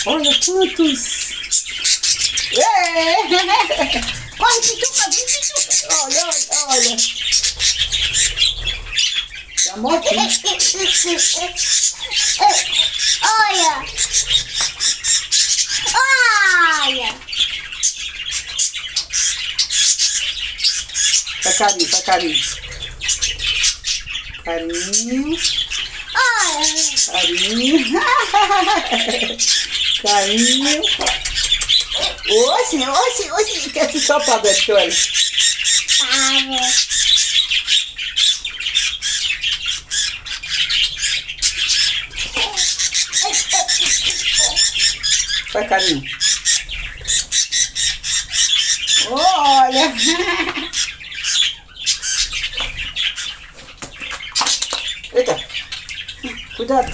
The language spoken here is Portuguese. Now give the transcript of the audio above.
Olha quantos. Corre, Pituca, vem, Pituca. Olha, olha, olha. Tá morto. Olha. Olha. Faz carinho, faz carinho. Carinho. Carinho. Carinho. Oxe. Quer se soltar, Beto, olha. Faz carinho. Olha. Eita. Cuidado.